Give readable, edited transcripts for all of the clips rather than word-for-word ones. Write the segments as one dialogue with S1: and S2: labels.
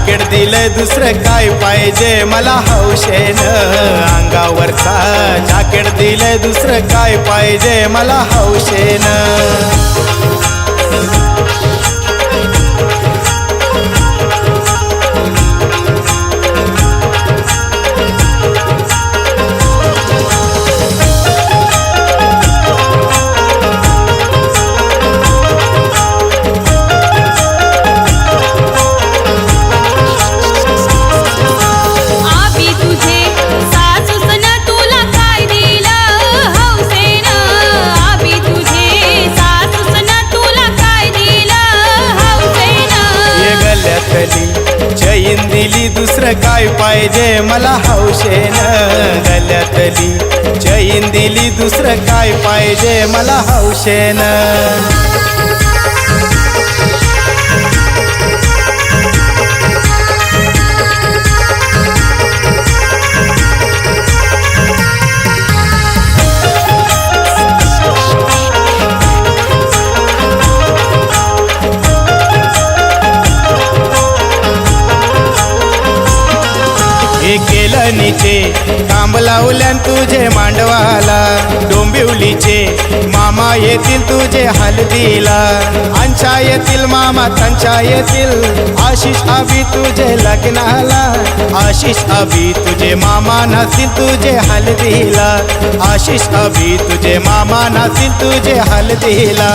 S1: Jacket दिलंय दुसरं काय पाहिजे मला हौशेनं अंगावरचा जाकेट दिलंय दुसरं काय पाहिजे मला हौशेनं चैन दिली दुसरं काय पाहिजे मला हौशेनं गल्यातली चैन दिली दुसरं काय पाहिजे मला हौशेनं केलं नीचे काम लावल्यान तुझे मांडवाला डोंबिवलीचे मामा येतील तुझे हल्दीला अंशा येतील मामा तंचा येतील आशिष अभि तुझे लग्नाला आशिष अभि तुझे मामा नसतील तुझे हल्दीला आशिष अभि तुझे मामा नसतील तुझे हल्दीला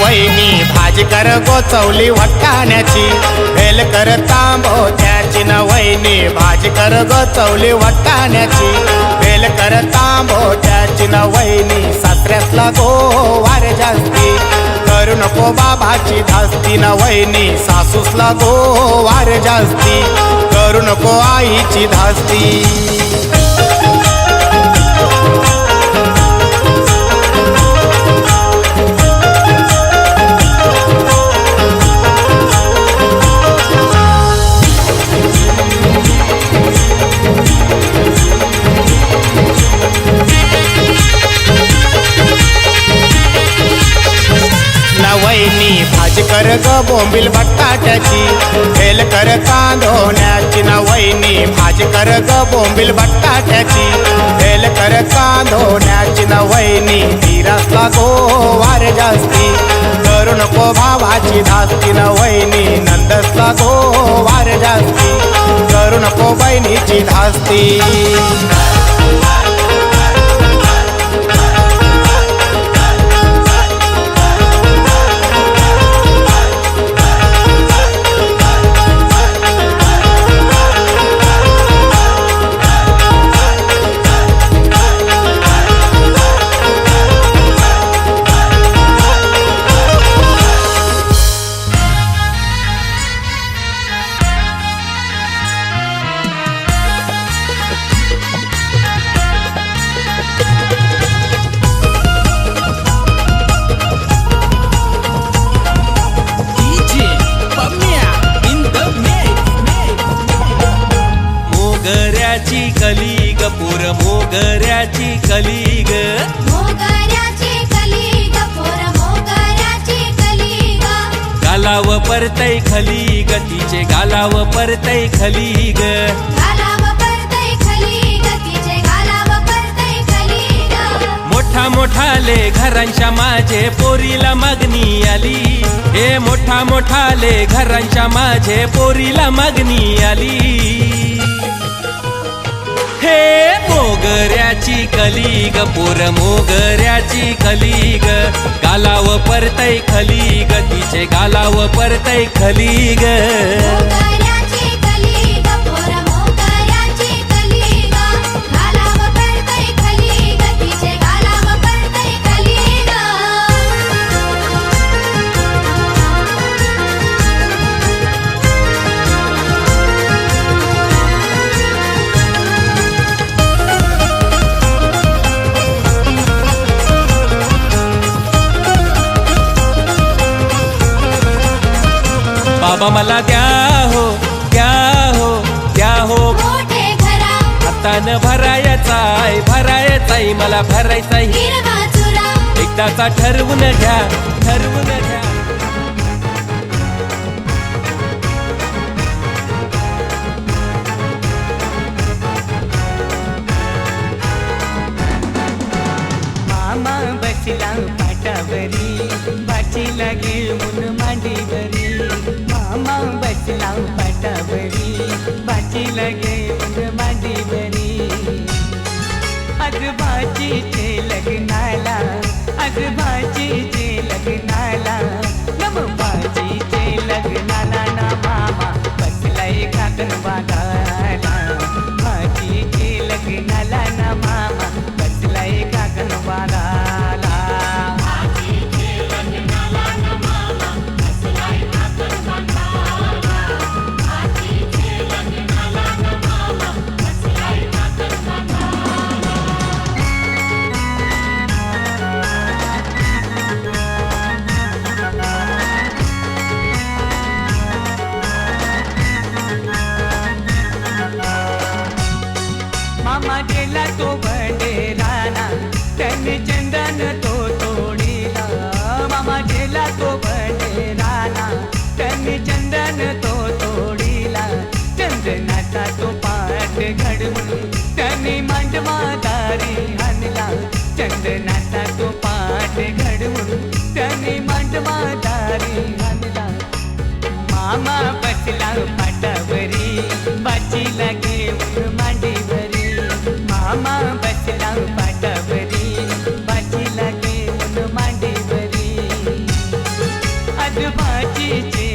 S1: वहिनी भाजी कर गोचवली वट्टाण्याची भेल कर तांबोत्याची न वहिनी भाजी कर गोचवली वट्टाण्याची भेल कर तांबोत्याची न वहिनी सासऱ्यातला गोवार जास्ती करू नको बाबाची धास्ती न वहिनी सासूसला गोवार जास्ती करू नको आईची धास्ती वहिनी भाजी कर ग बोंबील बटाट्याची भेल कर कांदोण्याची न वहिनी भाजी कर ग बोंबील बटाट्याची भेल कर कांदोण्याची न वहिनी धीरासला गोवार जास्ती करू नको भावाची धास्ती न वहिनी नंदसला गोवार जास्ती करू नको बहिणीची धास्ती
S2: कली ग पोर मोगऱ्याची कली ग
S3: मोगऱ्याची कली ग पोर मोगऱ्याची कली ग
S2: गालाव परतय खली ग तिचे गालाव परतय खली ग
S3: गालाव परतय खली ग तिचे गालाव परतय खली ग
S2: मोठा मोठाले घरांच्या माझे पोरीला मागणी आली हे मोठा मोठाले घरांच्या माझे पोरीला मागणी आली हे मोगऱ्याची कली ग पोर मोगऱ्याची कली ग गालाव परतय खली ग तिचे गालाव परतय खली ग
S3: मोगऱ्याची कली ग पोर मोगऱ्याची कली ग गालाव परतय खली ग तिचे गालाव परतय खली ग
S2: बाबा मला द्या हो द्या हो द्या हो
S3: मोठे घरा
S2: हातानं भरायचाय मला भरायचाय
S3: हिरवा चुरा
S2: एकदाचा ठरवून घ्या
S4: मामा बसला पाटावरी बाचीला घेऊन मांडीवरी मामा बसला पाटावरी बाचीला घेऊन मांडीवरी आजोबाजीचे लग्नाला नमबाजीचे लग्नाला ना मामा बसलाय काकण बागाला बाजीचे लग्नाला ना मामा बसलाय काकण बागाला मामा गेला तो बंडेराना त्यांनी चंदन तो तोडीला मामा गेला तो बंडेराना त्यांनी चंदन तो तोडीला चंदनाचा तो पाठ घडवून त्यांनी मांडवादारी आणला चंदनाचा तो पाठ घडवून त्यांनी मांडवादारी आणला मामा बसला पाटावरी बाचीला घेऊन मांडीवरी मामा बसला पाटावरी बाचीला घेऊन मांडीवरी आजोबाजीचे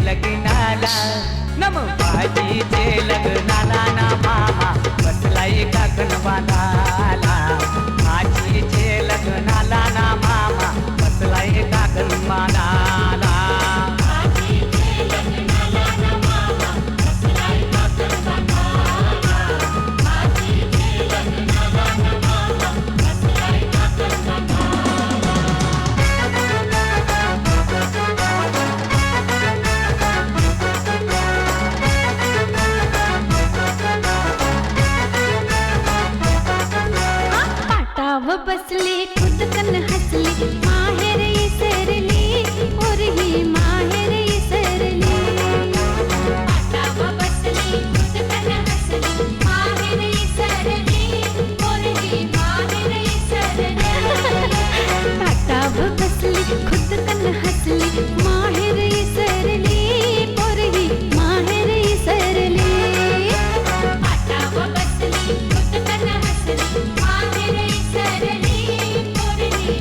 S4: लग्नाला नमबाजीचे लग्नाला ना मामा बसलाय काकण बांधाला आजीचे लग्नाला ना मामा बसलाय काकण बांधाला
S3: पाटाव बसले खुदकन हसले माहेर इसरली और ही माहेर इसरली पाटाव बसले खुदकन हसले माहेर इसरली और ही माहेर इसरली पाटाव बसले खुदकन हसले माहेर इसरली और ही माहेर इसरली पाटाव बसले खुदकन हसले माहेर इसरली और ही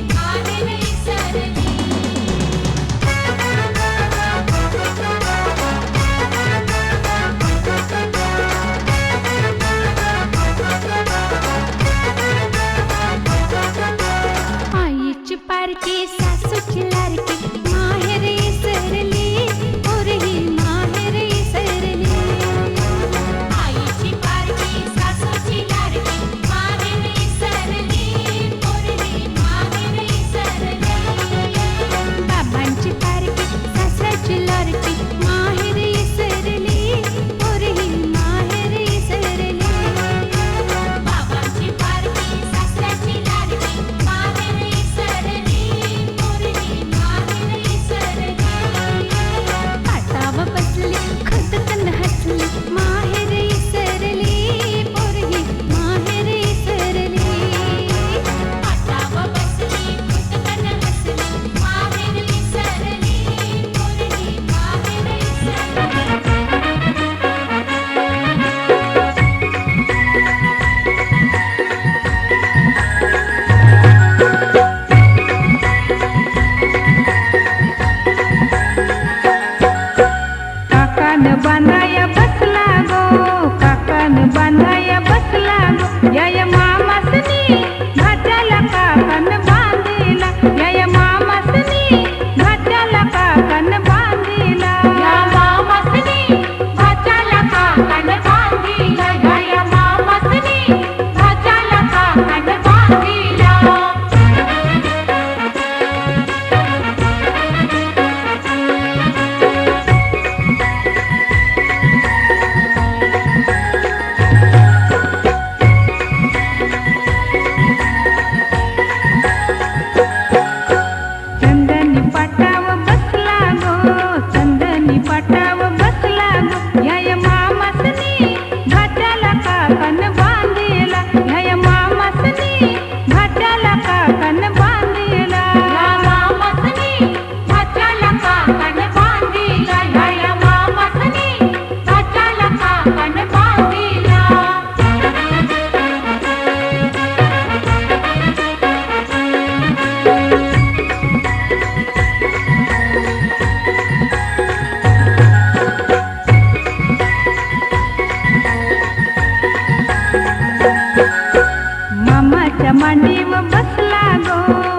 S5: मामाच्या मांडीव बसला गो,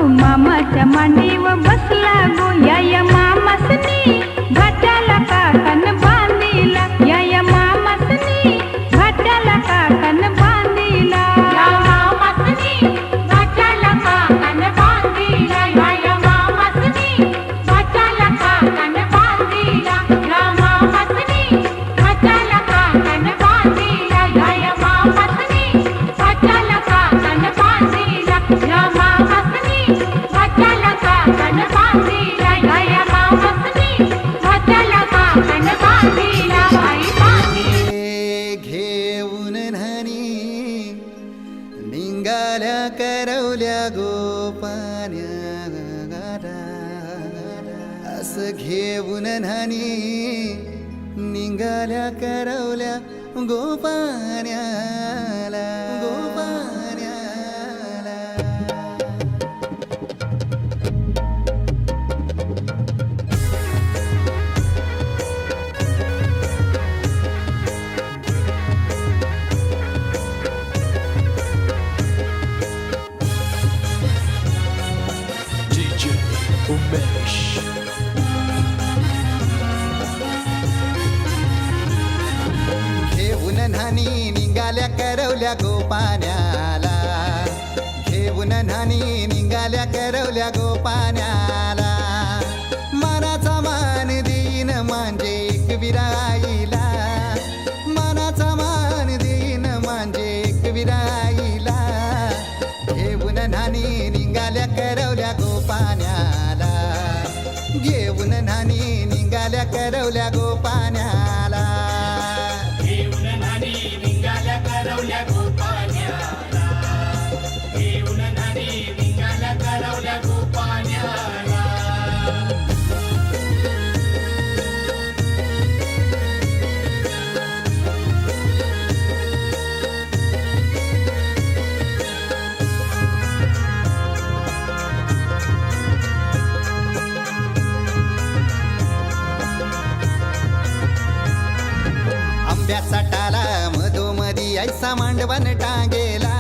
S5: मामाच्या मांडीव बसला गो. या मामासनी घाटाला काकण बांधिला, या मामासनी घाटाला काकण बांधिला.
S3: या मामासनी घाटाला काकण बांधिला, या मामासनी घाटाला काकण बांधिला. या मामासनी घाटाला काकण बांधिला, या मामासनी घाटाला काकण बांधिला. या मामासनी घाटाला काकण बांधिला, या मामासनी घाटाला काकण बांधिला. बाई बांधिला.
S6: घेऊन न्हाणी निघाल्या करवल्या गोपान्या, असं घेऊन न्हाणी निघाल्या करवल्या गोपान्याला, गोपान्याला. घेऊन न्हाणी निघाल्या करवल्या गोपान्याला, घेऊन न्हाणी निघाल्या करवल्या गोपान्याला. मानाचा मान देईन म्हणजे एक विराईला, मानाचा मान देईन म्हणजे एक विराईला. घेऊन न्हाणी निघाल्या करवल्या गोपान्याला, घेऊन न्हाणी निघाल्या करवल्या गोपान्याला.
S1: घेऊन न्हाणी निघाल्या करवल्या गोपान्याला, घेऊन न्हाणी निघाल्या करवल्या गोपान्याला.
S6: आंब्याचा टाला मधोमधी ऐसा मांडवण टांगेला,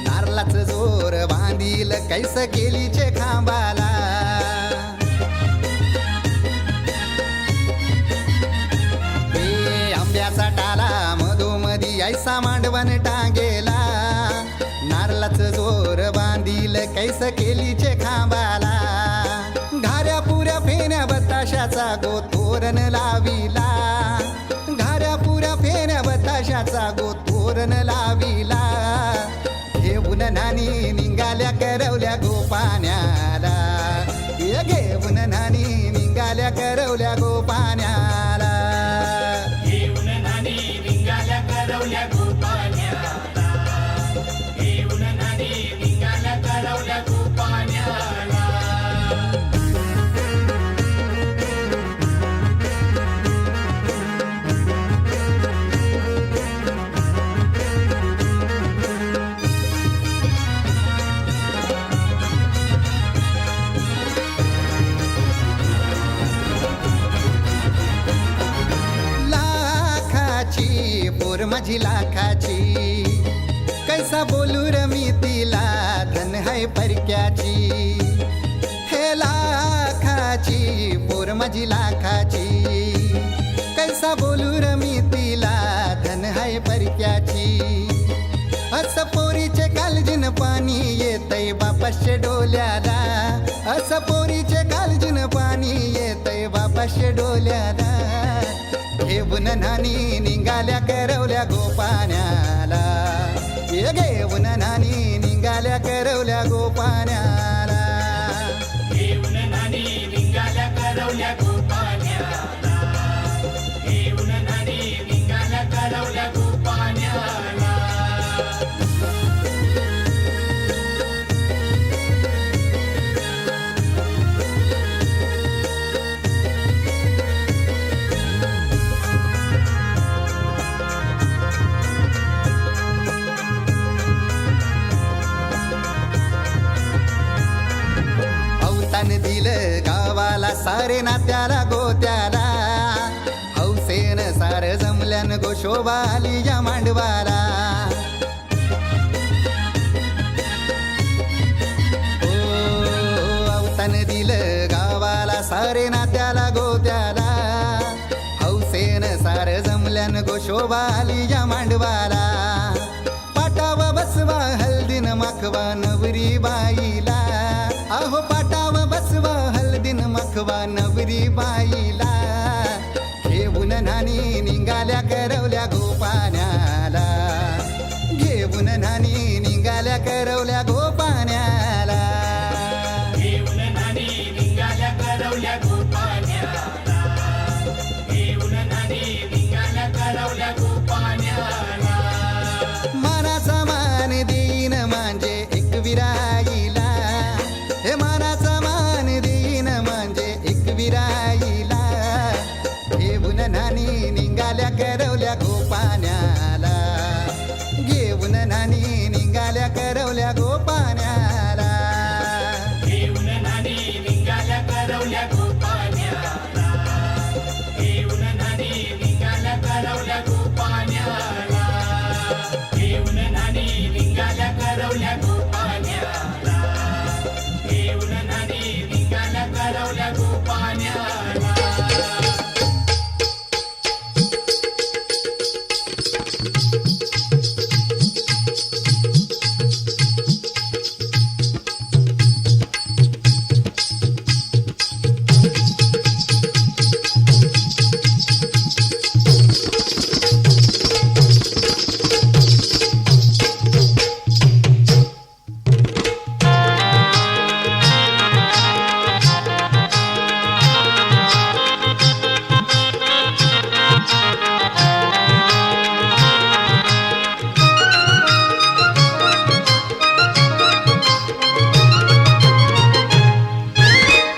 S6: नारळाचं जोर बांधील कैस केलीचे खांबाला. हे आंब्याचा टाला मधोमधी ऐसा मांडवण टांगेला, नारळाचं जोर बांधील कैस केलीचे खांबाला. घाऱ्या पुऱ्या फेण्या बताशाचा गोतोरण लाविला, घाऱ्या पुऱ्या फेण्या बताशाचा गोतोरण लाविला. घेऊन न्हाणी निघाल्या करवल्या गोपान्याला, घेऊन न्हाणी निघाल्या करवल्या गोपान्याला. घेऊन न्हाणी निघाल्या करवल्या गोपान्याला, घेऊन न्हाणी निघाल्या करवल्या गोपान्याला. पोर माझी लाखाची, कैसा बोलू र मी तिला धन है परक्याची. हे लाखाची पोर माझी लाखाची, कैसा बोलू र मी तिला धन है परक्याची. असं पोरीचे कालजीन पाणी येतय बापाशे डोल्याला, असं पोरीचे कालजीन पाणी येतय बापाशे डोल्याला. घेऊन न्हाणी निघाल्या करवल्या गोपान्याला, घेऊन न्हाणी निघाल्या करवल्या गोपान्याला. घेऊन न्हाणी निघाल्या करवल्या गोपान्याला, घेऊन न्हाणी निघाल्या करवल्या गोपान्याला. दिलं गावाला सारे नात्याला गोत्याला, हौसेन सार जमल्यान गोशोबा आली या मांडवाला. सारे नात्याला गोत्याला हौसेन सार जमल्यान गो शोभा आली या मांडवाला पाटावा बसवा हल्दीन माखवा नवरी बाईला अहो पाटावा बसवा हल्दीन माखवा नवरी बाईला घेऊन नानी निघाल्या करवल्या गोपाण्याला घेऊन नानी निघाल्या करवल्या गोपाण्याला
S1: घेऊन नानी निघाल्या करवल्या गोपाण्याला घेऊन नानी निघाल्या करवल्या गोपाण्याला
S6: मानाचा मान देईन म्हणजे एक विराईला हे मानाचा मान देईन म्हणजे एक विराईला घेऊन नानी निघाल्या करवल्या गोपाण्याला घेऊन नानी निघाल्या करवल्या गोपाण्याला
S1: घेऊन नानी निघाल्या करवल्या गोपाण्याला घेऊन नानी निघाल्या करवल्या गोपाण्याला घेऊन नानी निघाल्या करवल्या गोपाण्याला घेऊन नानी निघाल्या करवल्या गोपाण्याला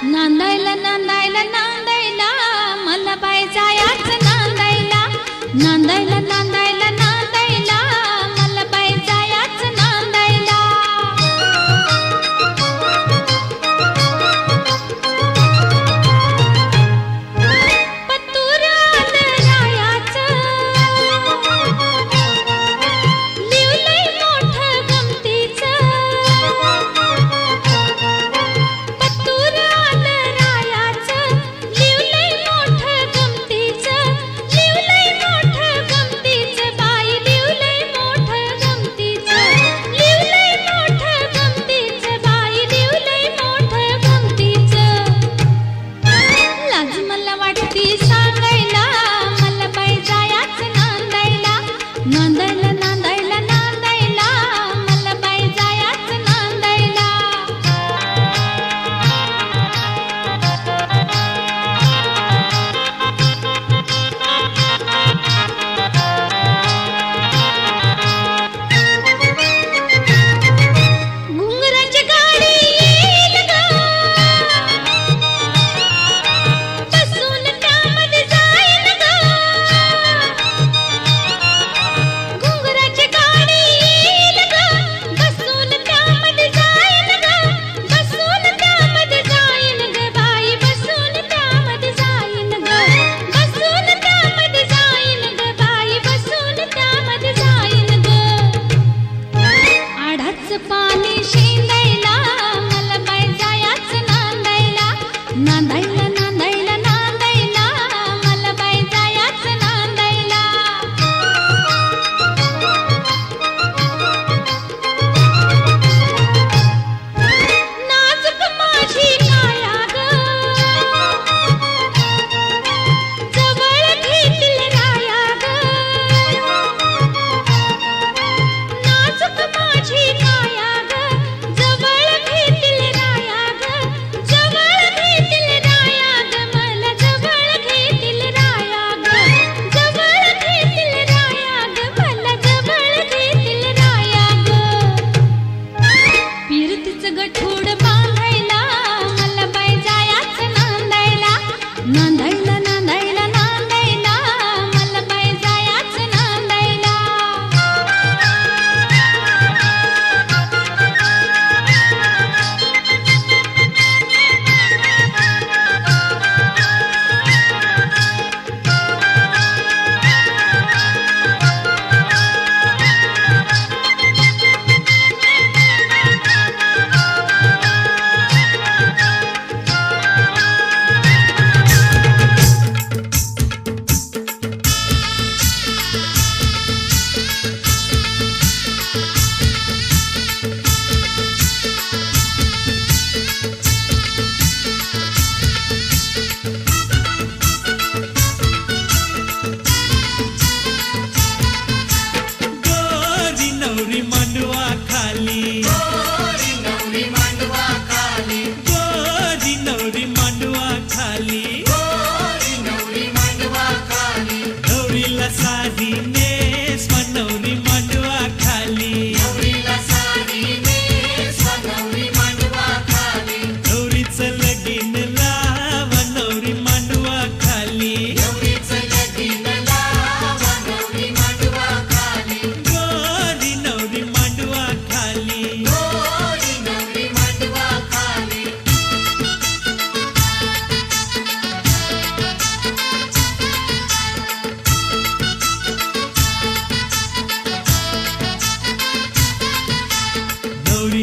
S5: नांदायला नांदायला नांदायला मला बाई जायाचं नांदायला नांदायला नांदायला नांदायला मला बाई जायाचं नांदायला पत्तुरानं रायाचं लिवलंय मोठं गमतीचं पत्तुरानं रायाचं लिवलंय मोठं गमतीचं लिवलंय मोठं गमतीचं बाई लिवलंय मोठं गमतीचं लिवलंय मोठं गमतीचं बाई लिवलंय मोठं गमतीचं लाज मला वाटती सांगायला मला बाई जायाचं नांदायला नांदायला नांदायला नांदायला मला बाई जायाचं नांदायला घुंगराची गाडी येईल गं बसून त्यामध्ये जाईन गं घुंगराची गाडी येईल गं बसून त्यामध्ये जाईन गं बसून त्यामध्ये जाईन गं बाई बसून त्यामध्ये जाईन गं बसून त्यामध्ये जाईन गं बाई बसून त्यामध्ये जाईन गं आढाचं पाणी शेंदायला मला बाई जायाचं नांदायला नांदायला नांदायला नांदायला मला बाई जायाचं नांदायला नाजूक माझी काया गं जवळ घेतील राया गं नाजूक माझी काया गं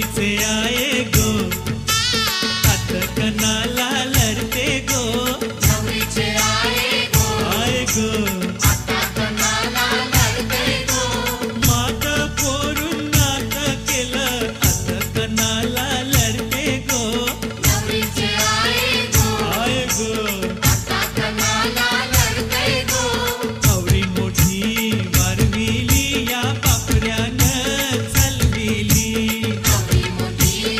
S7: नवरीचे आये गो हात कनाला लढते गो
S3: नवरीचे आये गो
S7: आये गो
S3: आता कणाला लढते गो
S7: मात पोरून नात केलं हात कनाला लढते गो
S3: नवरीचे आये गो
S7: आये गो
S3: आता कणाला लढते गो
S7: आवरी मोठी वारविली या पापऱ्यानं चालविली
S3: नवरी मोठी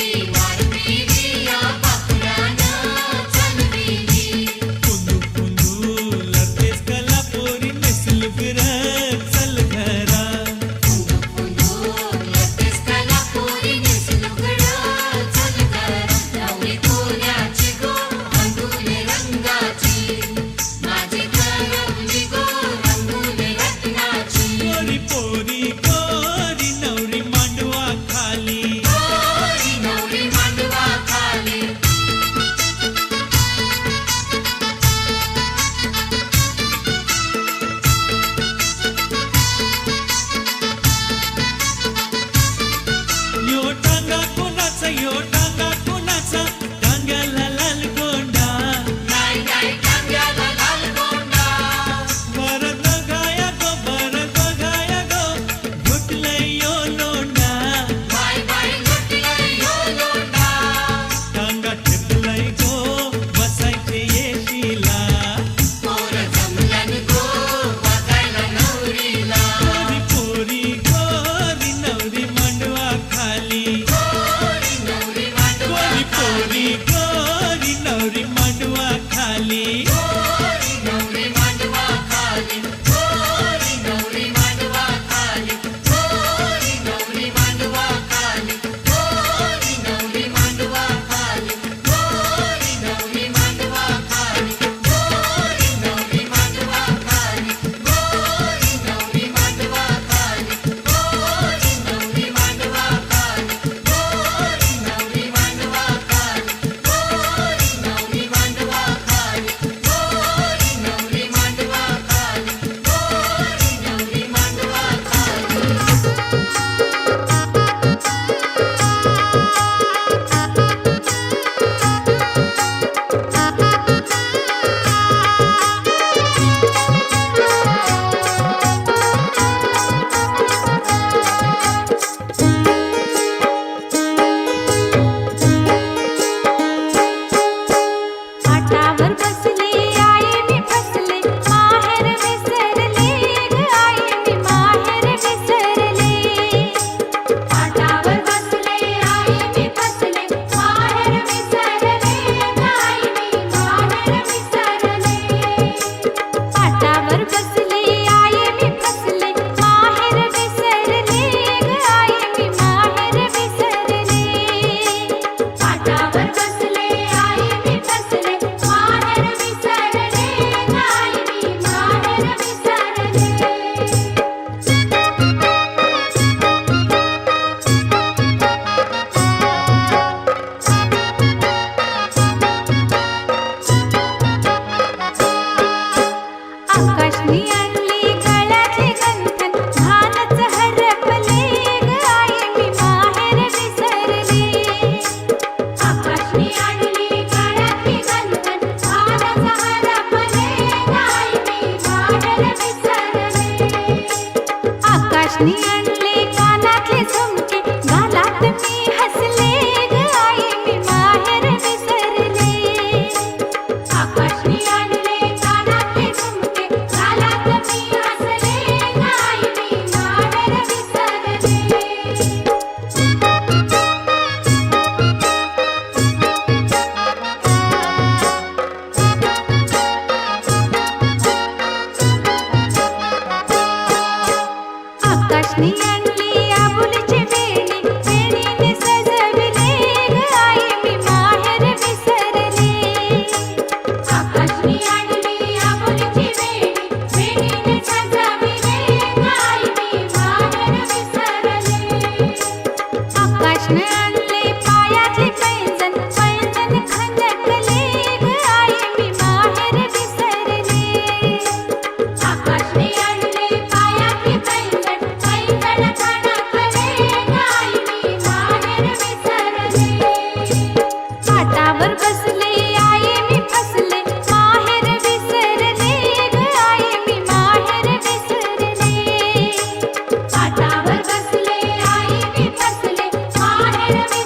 S3: मेळवी